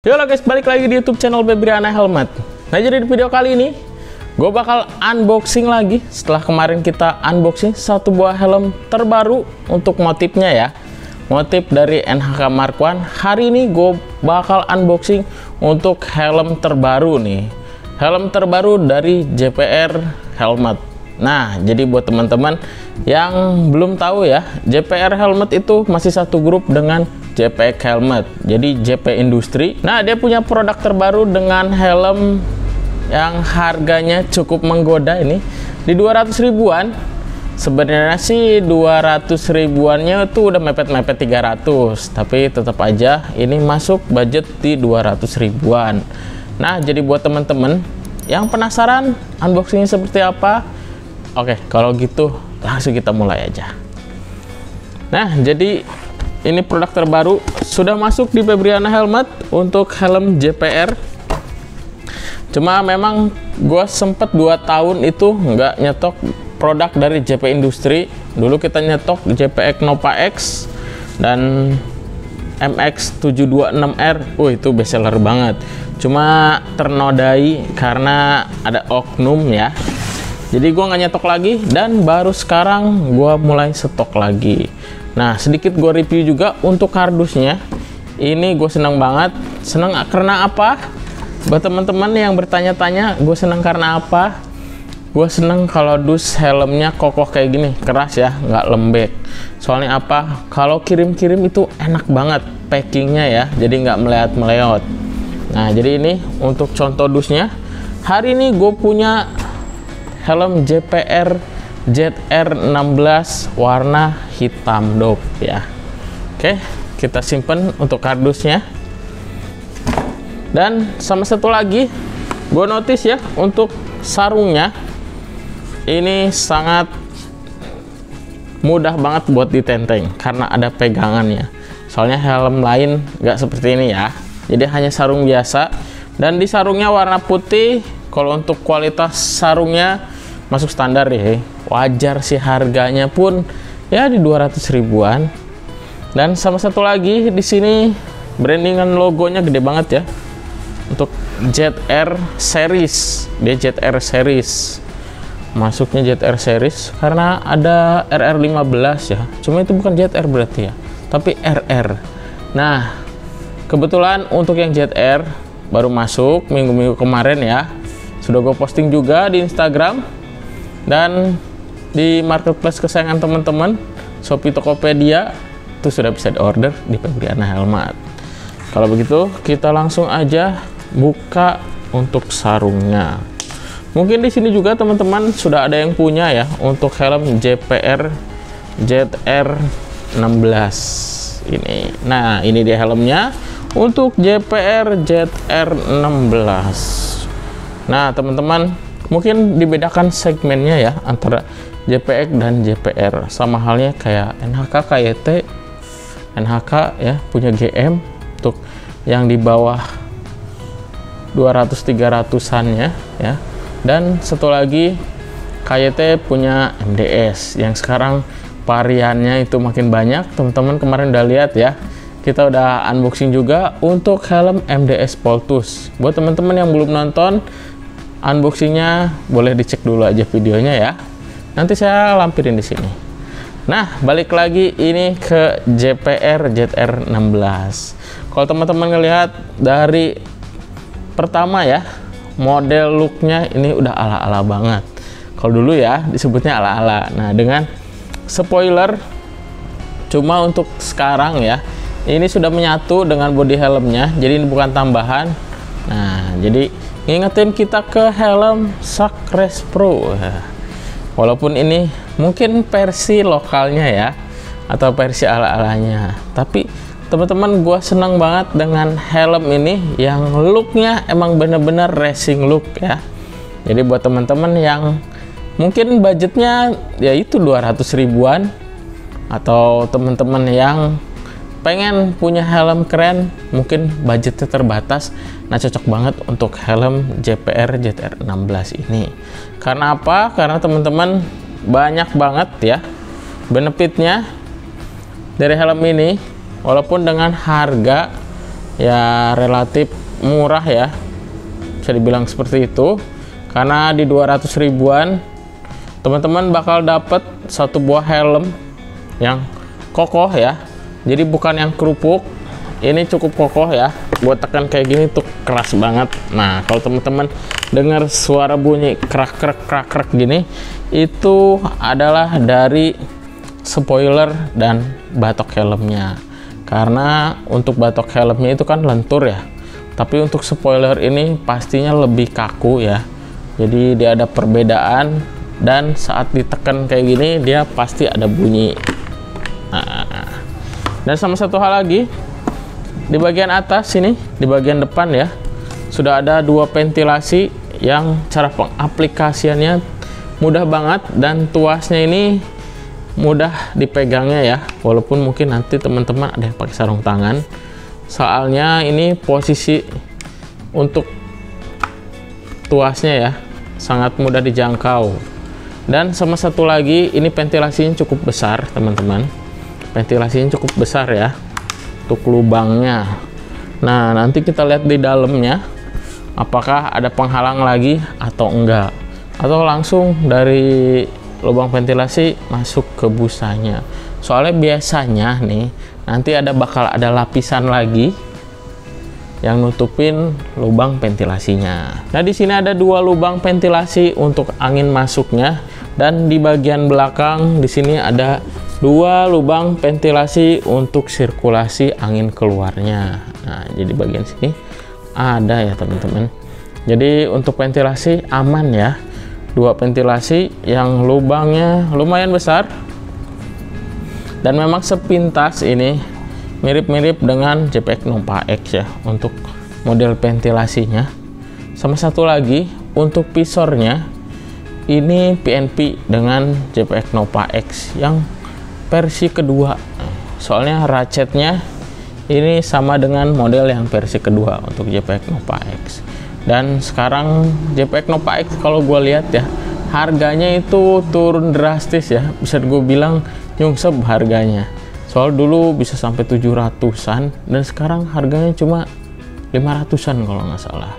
Halo guys, balik lagi di YouTube channel Febriana Helmet. Nah, jadi di video kali ini gue bakal unboxing lagi setelah kemarin kita unboxing satu buah helm terbaru untuk motifnya ya. Motif dari NHK Mark I. Hari ini gue bakal unboxing untuk helm terbaru nih. Helm terbaru dari JPR Helmet. Nah, jadi buat teman-teman yang belum tahu ya, JPR Helmet itu masih satu grup dengan JPX Helmet, jadi JP Industri. Nah, dia punya produk terbaru dengan helm yang harganya cukup menggoda ini di 200 ribuan. Sebenarnya sih 200 ribuannya itu udah mepet-mepet 300, tapi tetap aja ini masuk budget di 200 ribuan. Nah, jadi buat teman-teman yang penasaran unboxingnya seperti apa, oke, kalau gitu langsung kita mulai aja. Nah, jadi ini produk terbaru sudah masuk di Febriana Helmet untuk helm JPR. Cuma memang gue sempet 2 tahun itu nggak nyetok produk dari JP Industri. Dulu kita nyetok JPX Nova X dan MX726R. Itu bestseller banget. Cuma ternodai karena ada oknum ya. Jadi gue nggak nyetok lagi dan baru sekarang gue mulai stok lagi. Nah, sedikit gue review juga untuk kardusnya. Ini gue senang banget. Senang karena apa? Buat teman-teman yang bertanya-tanya, gue senang karena apa? Gue senang kalau dus helmnya kokoh kayak gini, keras ya, nggak lembek. Soalnya apa? Kalau kirim-kirim itu enak banget packingnya ya, jadi nggak meleot-meleot. Nah, jadi ini untuk contoh dusnya. Hari ini gue punya helm JPR ZR16 warna hitam dop ya. Oke, kita simpen untuk kardusnya. Dan sama satu lagi, gue notice ya, untuk sarungnya ini sangat mudah banget buat ditenteng karena ada pegangannya. Soalnya helm lain nggak seperti ini ya, jadi hanya sarung biasa. Dan di sarungnya warna putih. Kalau untuk kualitas sarungnya masuk standar ya, wajar sih harganya pun ya di 200 ribuan. Dan sama satu lagi di sini brandingan logonya gede banget ya untuk ZR series. Dia ZR series, masuknya ZR series karena ada RR15 ya, cuma itu bukan ZR berarti ya, tapi RR. Nah, kebetulan untuk yang ZR baru masuk minggu-minggu kemarin ya, sudah gue posting juga di Instagram dan di marketplace kesayangan teman-teman, Shopee, Tokopedia, itu sudah bisa diorder di Febriana Helmet. Kalau begitu kita langsung aja buka untuk sarungnya. Mungkin di sini juga teman-teman sudah ada yang punya ya untuk helm JPR ZR16 ini. Nah, ini dia helmnya untuk JPR ZR16. Nah, teman-teman, mungkin dibedakan segmennya ya antara JPX dan JPR. Sama halnya kayak NHK, KYT, NHK ya punya GM untuk yang di bawah 200-300-annya ya. Dan satu lagi KYT punya MDS yang sekarang variannya itu makin banyak. Teman-teman kemarin udah lihat ya, kita udah unboxing juga untuk helm MDS Poltus. Buat teman-teman yang belum nonton unboxingnya, boleh dicek dulu aja videonya ya. Nanti saya lampirin di sini. Nah, balik lagi ini ke JPR ZR16. Kalau teman-teman ngelihat dari pertama ya, model looknya ini udah ala-ala banget. Kalau dulu ya disebutnya ala-ala. Nah, dengan spoiler, cuma untuk sekarang ya, ini sudah menyatu dengan bodi helmnya, jadi ini bukan tambahan. Nah, jadi ngingetin kita ke helm Shark Race Pro. Walaupun ini mungkin versi lokalnya ya, atau versi ala-alanya, tapi teman-teman, gue senang banget dengan helm ini yang looknya emang bener-bener racing look ya. Jadi buat teman-teman yang mungkin budgetnya ya itu 200 ribuan, atau teman-teman yang pengen punya helm keren, mungkin budgetnya terbatas, nah cocok banget untuk helm JPR ZR16 ini. Karena apa? Karena teman-teman banyak banget ya benefitnya dari helm ini. Walaupun dengan harga ya relatif murah ya, bisa dibilang seperti itu, karena di 200 ribuan teman-teman bakal dapat satu buah helm yang kokoh ya. Jadi bukan yang kerupuk, ini cukup kokoh ya, buat tekan kayak gini tuh keras banget. Nah, kalau teman-teman dengar suara bunyi krak krak krak krak gini, itu adalah dari spoiler dan batok helmnya. Karena untuk batok helmnya itu kan lentur ya, tapi untuk spoiler ini pastinya lebih kaku ya. Jadi dia ada perbedaan, dan saat ditekan kayak gini dia pasti ada bunyi. Nah, dan sama satu hal lagi, di bagian atas sini, di bagian depan ya, sudah ada dua ventilasi yang cara pengaplikasiannya mudah banget, dan tuasnya ini mudah dipegangnya ya, walaupun mungkin nanti teman-teman ada yang pakai sarung tangan, soalnya ini posisi untuk tuasnya ya sangat mudah dijangkau. Dan sama satu lagi, ini ventilasinya cukup besar teman-teman, ventilasinya cukup besar ya untuk lubangnya. Nah, nanti kita lihat di dalamnya apakah ada penghalang lagi atau enggak, atau langsung dari lubang ventilasi masuk ke busanya. Soalnya biasanya nih nanti bakal ada lapisan lagi yang nutupin lubang ventilasinya. Nah, di sini ada dua lubang ventilasi untuk angin masuknya, dan di bagian belakang di sini ada dua lubang ventilasi untuk sirkulasi angin keluarnya. Nah, jadi bagian sini ada ya teman-teman. Jadi untuk ventilasi aman ya, dua ventilasi yang lubangnya lumayan besar, dan memang sepintas ini mirip-mirip dengan JPX Nova X ya untuk model ventilasinya. Sama satu lagi, untuk visornya ini PNP dengan JPX Nova X yang versi kedua, soalnya ratchetnya ini sama dengan model yang versi kedua untuk JPX Nova X. Dan sekarang JPX Nova X kalau gue lihat ya, harganya itu turun drastis ya, bisa gue bilang nyungsep harganya. Soal dulu bisa sampai 700-an, dan sekarang harganya cuma 500-an kalau nggak salah.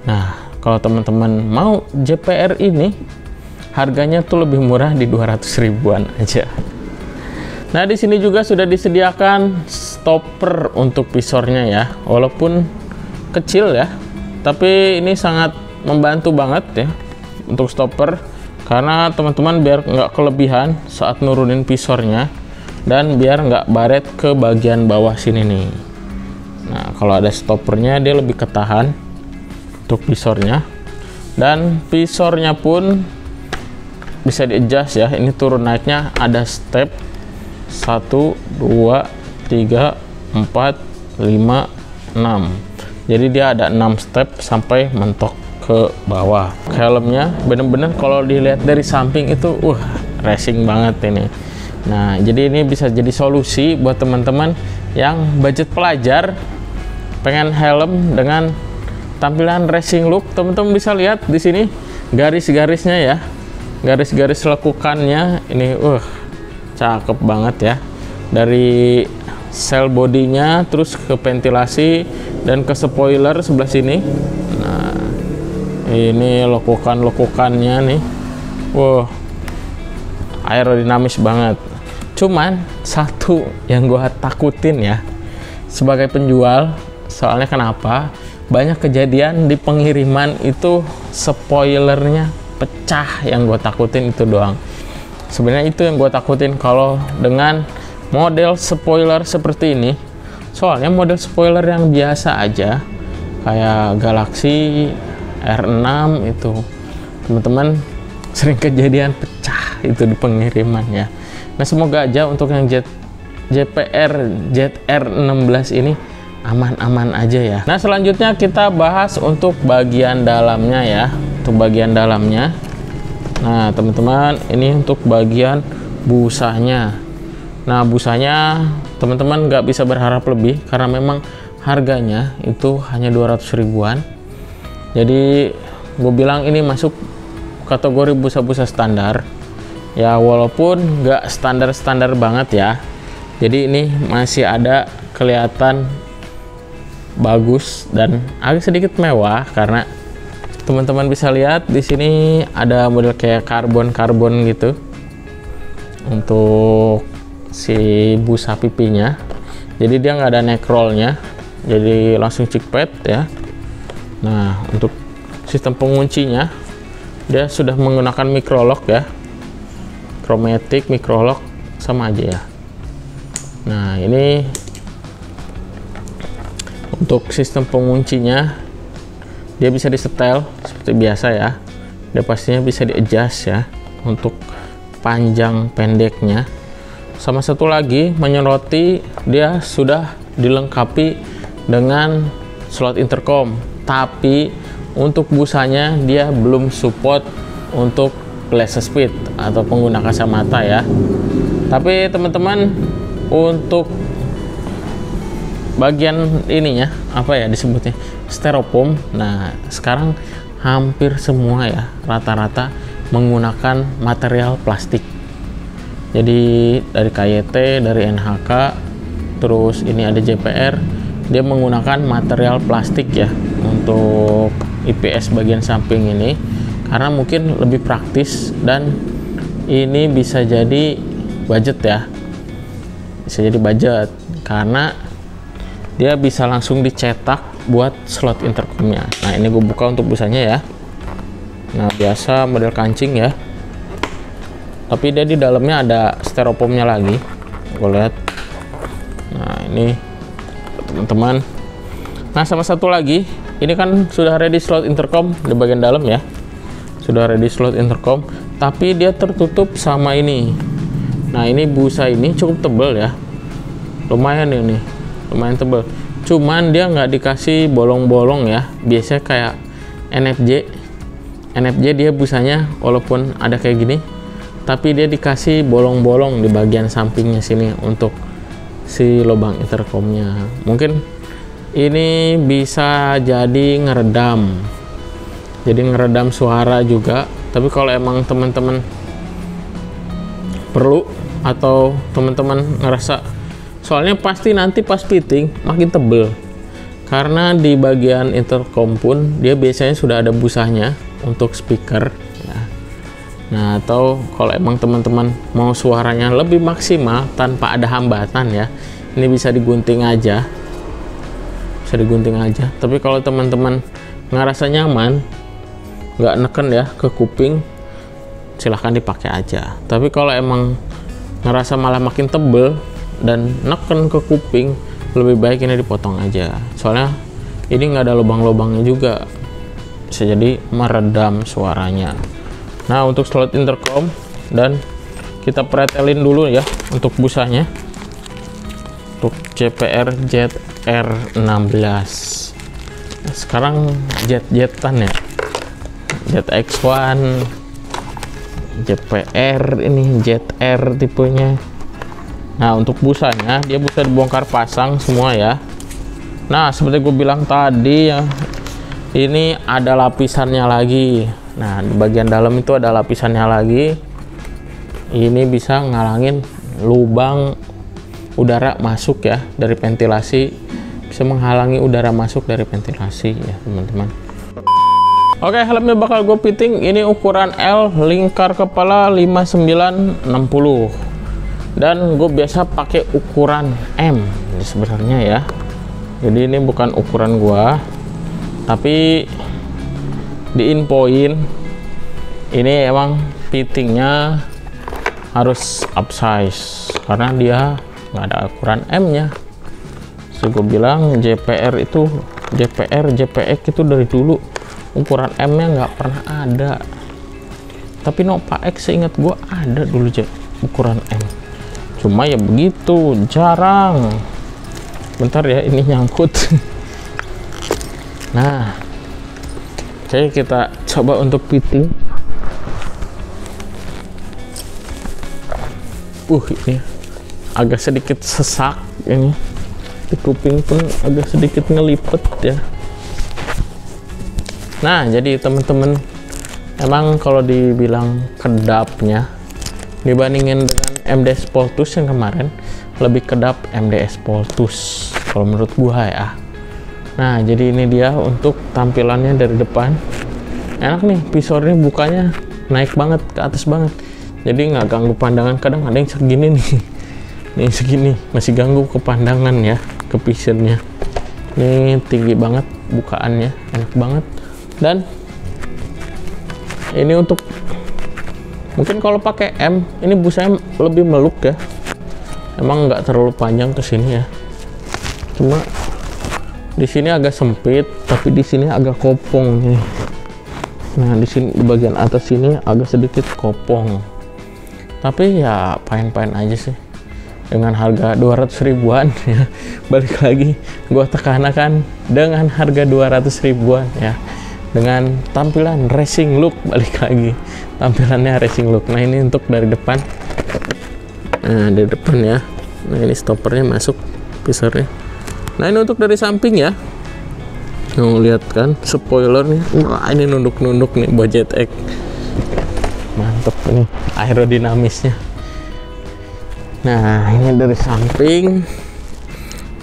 Nah, kalau teman-teman mau JPR ini, harganya tuh lebih murah di 200 ribuan aja. Nah, di sini juga sudah disediakan stopper untuk visornya ya, walaupun kecil ya, tapi ini sangat membantu banget ya untuk stopper, karena teman-teman biar nggak kelebihan saat nurunin visornya, dan biar nggak baret ke bagian bawah sini nih. Nah, kalau ada stoppernya dia lebih ketahan untuk visornya, dan visornya pun bisa di adjust ya. Ini turun naiknya ada step 1, 2, 3, 4, 5, 6. Jadi dia ada 6 step sampai mentok ke bawah. Helmnya bener-bener kalau dilihat dari samping itu racing banget ini. Nah, jadi ini bisa jadi solusi buat teman-teman yang budget pelajar, pengen helm dengan tampilan racing look. Teman-teman bisa lihat di sini garis-garisnya ya, garis-garis lekukannya ini cakep banget ya, dari sel bodinya terus ke ventilasi dan ke spoiler sebelah sini. Nah, ini lekukan-lekukannya nih, aerodinamis banget. Cuman satu yang gua takutin ya sebagai penjual, soalnya kenapa? Banyak kejadian di pengiriman itu spoilernya pecah, yang gue takutin itu doang. Sebenarnya itu yang gue takutin kalau dengan model spoiler seperti ini. Soalnya model spoiler yang biasa aja kayak Galaxy R6 itu teman-teman sering kejadian pecah itu di pengiriman ya. Nah, semoga aja untuk yang JPR ZR16 ini aman-aman aja ya. Nah, selanjutnya kita bahas untuk bagian dalamnya ya. Untuk bagian dalamnya, nah teman-teman, ini untuk bagian busanya. Nah, busanya teman-teman nggak bisa berharap lebih karena memang harganya itu hanya 200 ribuan. Jadi gue bilang ini masuk kategori busa-busa standar ya, walaupun nggak standar-standar banget ya. Jadi ini masih ada kelihatan bagus dan agak sedikit mewah karena teman-teman bisa lihat di sini ada model kayak karbon gitu untuk si busa pipinya. Jadi dia nggak ada neck rollnya, jadi langsung cikpet ya. Nah, untuk sistem penguncinya dia sudah menggunakan microlock ya, chromatic, microlock sama aja ya. Nah, ini untuk sistem penguncinya dia bisa disetel seperti biasa ya. Dia pastinya bisa di-adjust ya untuk panjang pendeknya. Sama satu lagi, menyoroti dia sudah dilengkapi dengan slot intercom, tapi untuk busanya dia belum support untuk glasses speed atau pengguna kacamata ya. Tapi teman-teman, untuk bagian ininya apa ya disebutnya, styrofoam. Nah, sekarang hampir semua ya rata-rata menggunakan material plastik. Jadi dari KYT, dari NHK, terus ini ada JPR, dia menggunakan material plastik ya untuk IPS bagian samping ini karena mungkin lebih praktis dan ini bisa jadi budget ya, bisa jadi budget karena dia bisa langsung dicetak buat slot intercomnya. Nah, ini gue buka untuk busanya ya. Nah, biasa model kancing ya, tapi dia di dalamnya ada styrofoamnya lagi, gue lihat. Nah, ini teman-teman. Nah, sama satu lagi, ini kan sudah ready slot intercom di bagian dalam ya, sudah ready slot intercom, tapi dia tertutup sama ini. Nah, ini busa ini cukup tebal ya, lumayan ini, lumayan tebal. Cuman dia nggak dikasih bolong-bolong ya, biasanya kayak NFJ dia busanya walaupun ada kayak gini, tapi dia dikasih bolong-bolong di bagian sampingnya sini untuk si lubang intercomnya. Mungkin ini bisa jadi ngeredam suara juga. Tapi kalau emang teman-teman perlu atau teman-teman ngerasa, soalnya pasti nanti pas fitting makin tebel karena di bagian intercom pun dia biasanya sudah ada busanya untuk speaker ya. Nah, atau kalau emang teman-teman mau suaranya lebih maksimal tanpa ada hambatan ya, ini bisa digunting aja, tapi kalau teman-teman ngerasa nyaman, nggak neken ya ke kuping, silahkan dipakai aja. Tapi kalau emang ngerasa malah makin tebel dan neken ke kuping, lebih baik ini dipotong aja, soalnya ini nggak ada lubang-lubangnya juga, bisa jadi meredam suaranya. Nah, untuk slot intercom dan kita pretelin dulu ya untuk busanya, untuk JPR ZR16. Nah, sekarang jet-jetan ya, ZX1, JPR ini ZR tipenya. Nah, untuk busanya dia bisa dibongkar pasang semua ya. Nah, seperti gue bilang tadi ya, ini ada lapisannya lagi. Nah, di bagian dalam itu ada lapisannya lagi. Ini bisa ngalangin lubang udara masuk ya dari ventilasi, bisa menghalangi udara masuk dari ventilasi ya teman-teman. Oke, helmnya bakal gue fitting. Ini ukuran L, lingkar kepala 5960. Dan gue biasa pakai ukuran M sebenarnya ya. Jadi ini bukan ukuran gua, tapi diinfoin ini emang fittingnya harus upsize karena dia nggak ada ukuran M nya. So, gue bilang JPR, JPX itu dari dulu ukuran M nya nggak pernah ada, tapi Nova X seingat gue ada dulu ukuran M, cuma ya begitu, jarang. Bentar ya, ini nyangkut. Nah, oke, kita coba untuk fitting. Ini agak sedikit sesak ini, di kuping pun agak sedikit ngelipet ya. Nah, jadi teman-teman, emang kalau dibilang kedapnya dibandingin dengan MDS Poltus yang kemarin, lebih kedap MDS Poltus kalau menurut gua ya. Nah, jadi ini dia untuk tampilannya dari depan. Enak nih, visornya bukanya naik banget ke atas banget, jadi nggak ganggu pandangan. Kadang ada yang segini nih, nih segini masih ganggu ke pandangan ya, ke visionnya. Ini tinggi banget bukaannya, enak banget. Dan ini untuk mungkin kalau pakai M, ini busanya lebih meluk ya, emang nggak terlalu panjang ke sini ya, cuma di sini agak sempit, tapi di sini agak kopong nih. Nah, di sini di bagian atas sini agak sedikit kopong. Tapi ya fine-fine aja sih. Dengan harga 200 ribuan ya. Balik lagi gua tekankan dengan harga 200 ribuan ya. Dengan tampilan racing look, balik lagi. Tampilannya racing look. Nah, ini untuk dari depan. Nah, dari depan ya. Nah, ini stoppernya masuk visornya. Nah, ini untuk dari samping ya. Lihat kan spoilernya, wah ini nunduk-nunduk nih buat ZX, mantep nih aerodinamisnya. Nah, ini dari samping,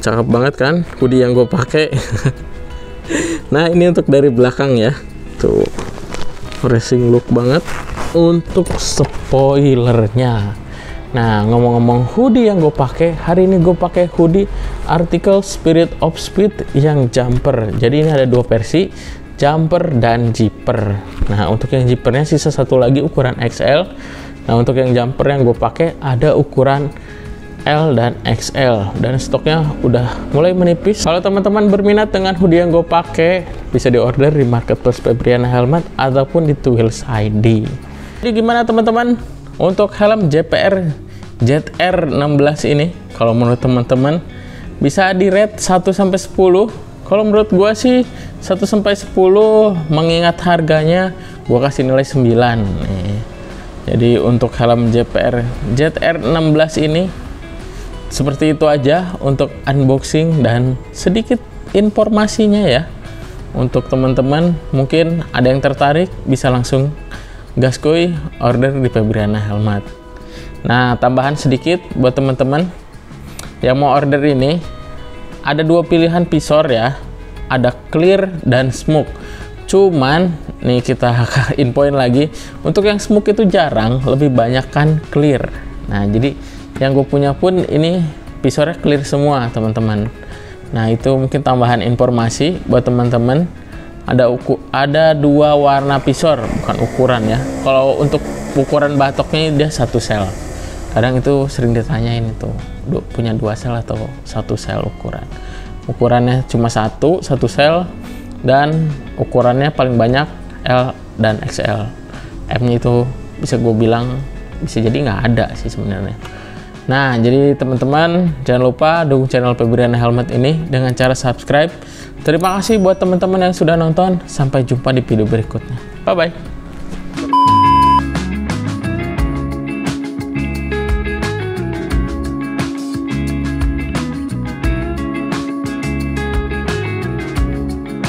cakep banget kan hoodie yang gue pakai. Nah, ini untuk dari belakang ya, tuh racing look banget. Untuk spoilernya, nah ngomong-ngomong hoodie yang gue pakai hari ini, gue pakai hoodie artikel Spirit of Speed yang jumper. Jadi ini ada dua versi, jumper dan zipper. Nah, untuk yang zippernya sisa satu lagi ukuran XL. Nah, untuk yang jumper yang gue pakai ada ukuran L dan XL, dan stoknya udah mulai menipis. Kalau teman-teman berminat dengan hoodie yang gue pakai, bisa diorder di marketplace Febriana Helmet ataupun di Twills ID. Jadi gimana teman-teman untuk helm JPR ZR16 ini? Kalau menurut teman-teman bisa di rate 1 sampai 10. Kalau menurut gua sih 1 sampai 10, mengingat harganya gua kasih nilai 9 nih. Jadi untuk helm JPR ZR16 ini seperti itu aja untuk unboxing dan sedikit informasinya ya. Untuk teman-teman mungkin ada yang tertarik, bisa langsung gaskuy order di Febriana Helmet. Nah, tambahan sedikit buat teman-teman yang mau order ini, ada dua pilihan visor ya, ada clear dan smoke. Cuman nih kita infoin lagi, untuk yang smoke itu jarang, lebih banyak kan clear. Nah, jadi yang gue punya pun ini visornya clear semua teman-teman. Nah, itu mungkin tambahan informasi buat teman-teman. Ada dua warna visor, bukan ukuran ya. Kalau untuk ukuran batoknya dia 1 sel. Kadang itu sering ditanyain itu, punya 2 sel atau 1 sel ukuran. Ukurannya cuma satu sel, dan ukurannya paling banyak L dan XL. M-nya itu bisa gue bilang bisa jadi nggak ada sih sebenarnya. Nah, jadi teman-teman jangan lupa dukung channel Febriana Helmet ini dengan cara subscribe. Terima kasih buat teman-teman yang sudah nonton. Sampai jumpa di video berikutnya. Bye bye.